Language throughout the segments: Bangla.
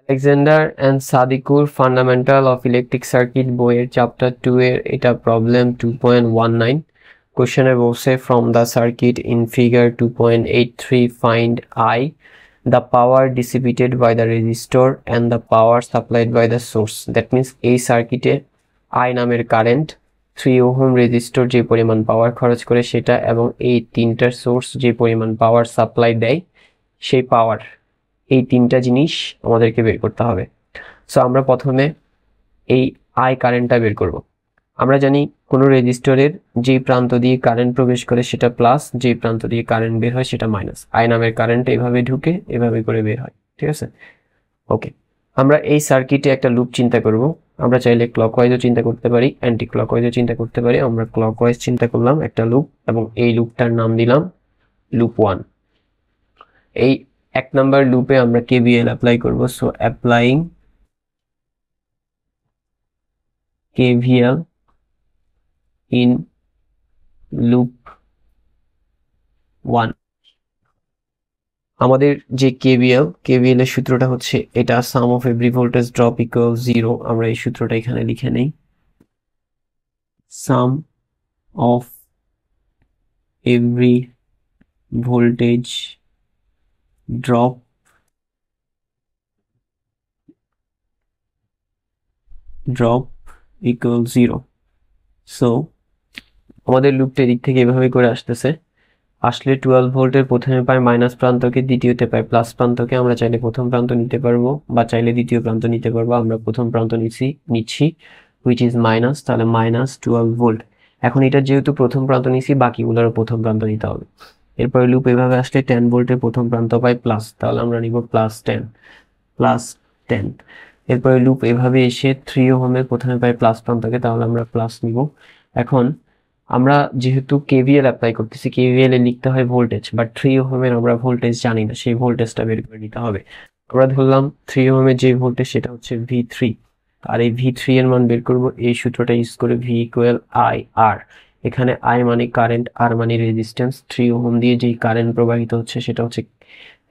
Alexander and Sadiqur fundamental of electric circuit বইয়ের চ্যাপ্টার 2 এর এটা প্রবলেম 2.19 কোশ্চেনে বলছে from the circuit in figure 2.83 find I the power dissipated by the resistor and the power supplied by the source. That means এই সার্কিটে I নামের কারেন্ট 3 ওহম রেজিস্টর যে পরিমাণ পাওয়ার খরচ করে সেটা এবং এই তিনটার সোর্স যে পরিমাণ পাওয়ার সাপ্লাই দেয় সেই পাওয়ার, এই তিনটা জিনিস আমাদেরকে বের করতে হবে। সো আমরা প্রথমে এই I কারেন্টটা বের করব। আমরা জানি কোনো রেজিস্টরের যে প্রান্ত দিয়ে কারেন্ট প্রবেশ করে সেটা প্লাস, যে প্রান্ত দিয়ে কারেন্ট বের হয় সেটা মাইনাস। I নামের কারেন্ট এভাবে ঢুকে এভাবে করে বের হয়, ঠিক আছে? ওকে, আমরা এই সার্কিটে একটা লুপ চিন্তা করব। আমরা চাইলে ক্লকওয়াইজও চিন্তা করতে পারি, অ্যান্টি ক্লকওয়াইজও চিন্তা করতে পারি। আমরা ক্লকওয়াইজ চিন্তা করলাম একটা লুপ এবং এই লুপটার নাম দিলাম লুপ 1। এই 1 নাম্বার লুপে আমরা KVL অ্যাপ্লাই করব। So applying KVL in loop 1। আমাদের যে KVL এর সূত্রটা হচ্ছে এটা, sum of every voltage drop equal 0। আমরা এই সূত্রটা এখানে লিখে নেই, sum of every voltage drop equal 0। So আমাদের লুপটা এদিক থেকে এভাবে করে আসলে 12 ভোল্টের প্রথমে পাই মাইনাস প্রান্তকে, দ্বিতীয়তে পাই প্লাস প্রান্তকে। আমরা চাইলে প্রথম প্রান্ত নিতে পারবো বা চাইলে দ্বিতীয় প্রান্ত নিতে পারবো। আমরা প্রথম প্রান্ত নিচ্ছি হুইচ ইজ মাইনাস, তাহলে মাইনাস 12 ভোল্ট। এখন এটা যেহেতু প্রথম প্রান্ত নিচ্ছি বাকিগুলোরও প্রথম প্রান্ত নিতে হবে। এরপরে লুপ এভাবে আসলে 10 ভোল্টের প্রথম প্রান্ত পাই প্লাস, তাহলে আমরা নিব প্লাস 10। এরপরে লুপ এভাবে এসে 3 ওহমের প্রথমে পাই প্লাস প্রান্তকে, তাহলে আমরা প্লাস নিব। এখন আমরা যেহেতু KVL অ্যাপ্লাই করতেছি, KVL এ লিখতে হয় ভোল্টেজ, বাট 3 ওহমের আমরা ভোল্টেজ জানি না, সেই ভোল্টেজটা বের করে নিতে হবে। আমরা ধরলাম 3 ওহমের যে ভোল্টেজ সেটা হচ্ছে V3, আর এই V3 এর মান বের করব এই সূত্রটা ইউজ করে, V ইকুয়াল IR। এখানে I মানে কারেন্ট, R মানে রেজিস্ট্যান্স। 3 ওহম দিয়ে যেই কারেন্ট প্রবাহিত হচ্ছে সেটা হচ্ছে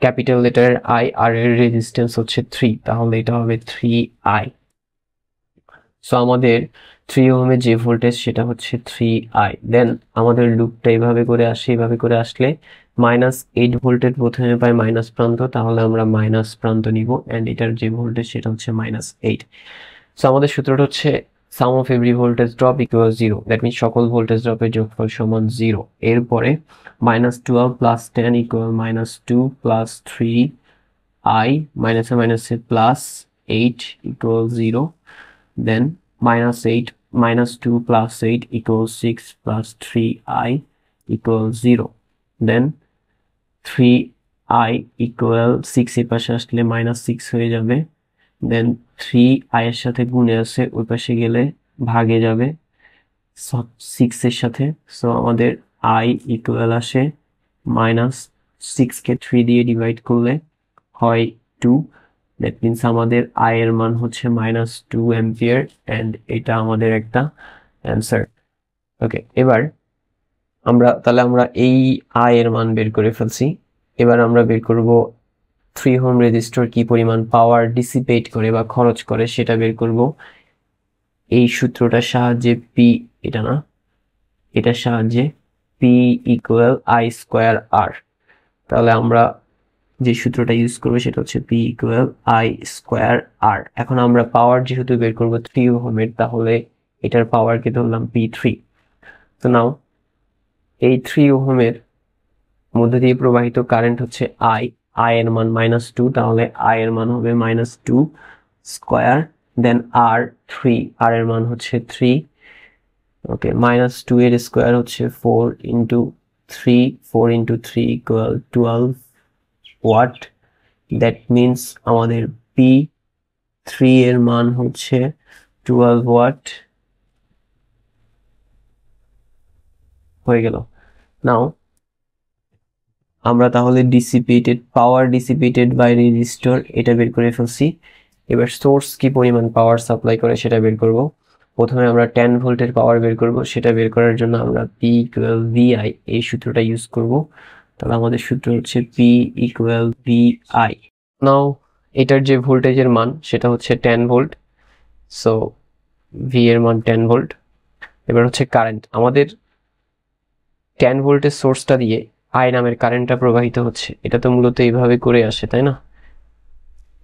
ক্যাপিটাল লেটারের I, আর এর রেজিস্ট্যান্স হচ্ছে 3, তাহলে এটা হবে 3I। সো আমাদের 3 ওহমের যে ভোল্টেজ সেটা হচ্ছে 3I। দেন আমাদের লুপটা এভাবে করে আসলে -8 ভোল্টের প্রথমে পাই মাইনাস প্রান্ত, তাহলে আমরা মাইনাস প্রান্ত নিব, এন্ড এটার যে ভোল্টেজ সেটা হচ্ছে -8। সো আমাদের সূত্রটা হচ্ছে sum of every voltage drop equal 0। That means সকল ভোল্টেজ ড্রপের যোগফল সমান 0। এরপরে -12 প্লাস 10 ইকুয়াল -2 প্লাস 3I, মাইনাসে মাইনাসে plus 8 equal 0। Then -2 plus 8 equals 6 plus 3I equals 0. Then 3I equal 6 এর পাশে আসলে -6 হয়ে যাবে। Then 3I এর সাথে গুণে আছে, ওই পাশে গেলে ভাগে যাবে 6 এর সাথে। সো আমাদের I ইকুয়াল আসে -6 কে 3 দিয়ে ডিভাইড করলে হয় 2। দ্যাট মিনস আমাদের I এর মান হচ্ছে -2 অ্যাম্পিয়ার, এন্ড এটা আমাদের একটা অ্যান্সার। ওকে, এবার আমরা এই I এর মান বের করে ফেলছি। এবার আমরা বের করব 3 ওহম রেজিস্টর কি পরিমাণ পাওয়ার ডিসিপেট করে বা খরচ করে সেটা বের করব এই সূত্রটার সাহায্যে, এটার সাহায্যে P ইকুয়াল I²R। তাহলে আমরা যে সূত্রটা ইউজ করবো সেটা হচ্ছে P ইকুয়াল I²R। এখন আমরা পাওয়ার যেহেতু বের করবো 3 ওহমের, তাহলে এটার পাওয়ারকে ধরলাম P3। তো নাও এই 3 ওহমের মধ্যে দিয়ে প্রবাহিত কারেন্ট হচ্ছে I এর মান -2, তাহলে I এর মান হবে -2 স্কয়ার। দেন R এর মান হচ্ছে 3। ওকে, -2 এর স্কয়ার হচ্ছে 4 into 3 equal 12 watt. That means আমাদের P3 এর মান হচ্ছে 12 ওয়াট হয়ে গেল। নাও আমরা তাহলে পাওয়ার ডিসিপেটেড বাই রেজিস্টর এটা বের করে ফেলছি। এবার সোর্স কি পরিমাণ পাওয়ার সাপ্লাই করে সেটা বের করব। প্রথমে আমরা 10 ভোল্টের পাওয়ার বের করব, সেটা বের করার জন্য আমরা P ইকুয়াল VI এই সূত্রটা ইউজ করব। তাহলে আমাদের সূত্র হচ্ছে P ইকুয়াল VI। নাও এটার যে ভোল্টেজের মান সেটা হচ্ছে 10 ভোল্ট, সো ভি এর মান 10 ভোল্ট। এবার হচ্ছে কারেন্ট, আমাদের 10 ভোল্টের সোর্সটা দিয়ে আই নামের কারেন্টটা প্রবাহিত হচ্ছে। এটা তো মূলত এইভাবে করে আসে, তাই না?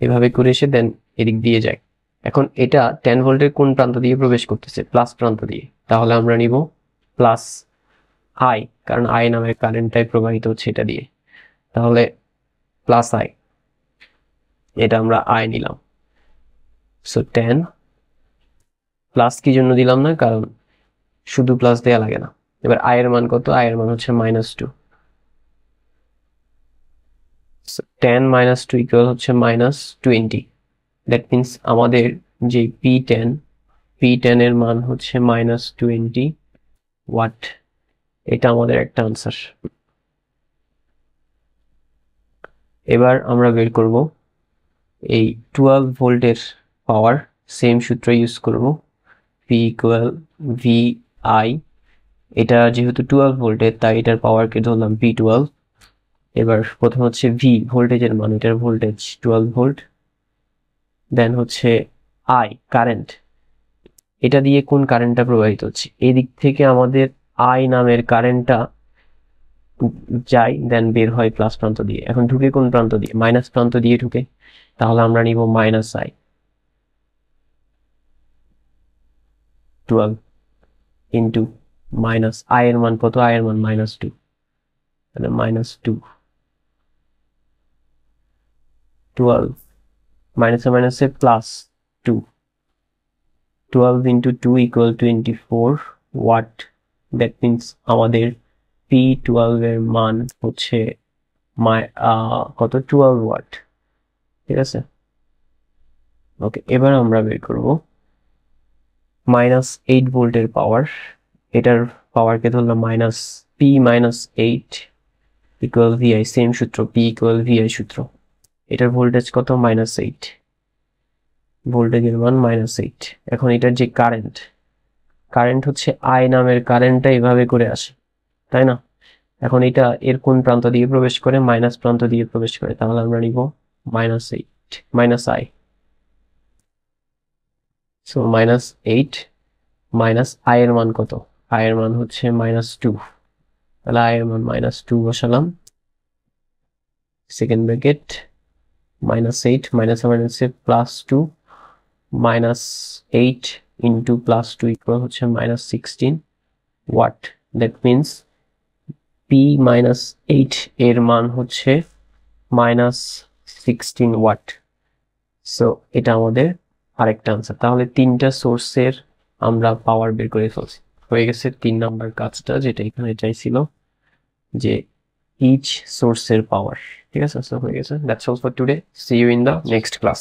এভাবে করে এসে দেন এদিক দিয়ে যায়। এখন এটা 10 ভোল্টের কোন প্রান্ত দিয়ে প্রবেশ করতেছে? প্লাস প্রান্ত দিয়ে। তাহলে আমরা নিব প্লাস আই, কারণ আই নামের কারেন্টটাই প্রবাহিত হচ্ছে এটা দিয়ে। তাহলে প্লাস আই, এটা আমরা আই নিলাম। সো 10 প্লাস কি জন্য দিলাম না, কারণ শুধু প্লাস দেয়া লাগে না। এবার আই এর মান কত? আই এর মান হচ্ছে -2। 10 - 2 ইকুয়াল হচ্ছে -20। দ্যাট মিনস আমাদের যে P10 এর মান হচ্ছে -20 ওয়াট। এটা আমাদের একটা আনসার। এবার আমরা বের করব এই 12 ভোল্টের পাওয়ার। সেম সূত্র ইউজ করব, P ইকুয়াল VI। এটা যেহেতু 12 ভোল্টের তাই এটার পাওয়ারকে ধরলাম P12। এবার প্রথম হচ্ছে V ভোল্টেজের মান, এটার ভোল্টেজ 12 ভোল্ট। দেন হচ্ছে I কারেন্ট, এটা দিয়ে কোন কারেন্টটা প্রবাহিত হচ্ছে? এই দিক থেকে আমাদের I নামের কারেন্টটা যায়, দেন বের হয় প্লাস প্রান্ত দিয়ে। এখন ঢুকে কোন প্রান্ত দিয়ে? মাইনাস প্রান্ত দিয়ে ঢুকে। তাহলে আমরা নিব -I। 12 ইন্টু মাইনাস আই এর মান কত? আই এর মান -2, তাহলে -2। 12 মাইনাসে মাইনাসে +2, 12 into 2 equal 24 watt. That means আমাদের P12 এর মান হচ্ছে কত? 12 ওয়াট। ঠিক আছে, ওকে। এবার আমরা বের করব -8 ভোল্টের পাওয়ার। এটার পাওয়ারকে ধরলাম P-8 ইকুয়াল VI। সেম সূত্র, P ইকুয়াল VI সূত্র। এটার ভোল্টেজ কত? -8, ভোল্টেজের মান -8। এখন এটার যে কারেন্ট হচ্ছে আই নামের কারেন্টটা এভাবে করে আসে, তাই না? এখন এটা এর কোন প্রান্ত দিয়ে প্রবেশ করে? মাইনাস প্রান্ত দিয়ে প্রবেশ করে। তাহলে আমরা নিব -8 - I। সো -8 মাইনাস আই এর মান কত? আই এর মান হচ্ছে -2, তাহলে আই এর মান -2 বসালাম। সেকেন্ড ব্র্যাকেট -8 মাইনাসে মাইনাসে +2, -8 ইন্টু +2 ইকুয়াল হচ্ছে -16 ওয়াট। দ্যাট মিনস P-8 এর মান হচ্ছে -16 ওয়াট। সো এটা আমাদের আরেকটা আনসার। তাহলে তিনটা সোর্সের আমরা পাওয়ার বের করে ফেলছি। হয়ে গেছে 3 নাম্বার কাজটা, যেটা এখানে চাইছিল, যে ইচ সোর্সের পাওয়ার। ঠিক আছে, সো হয়ে গেছে। That's all for today. See you in the next class.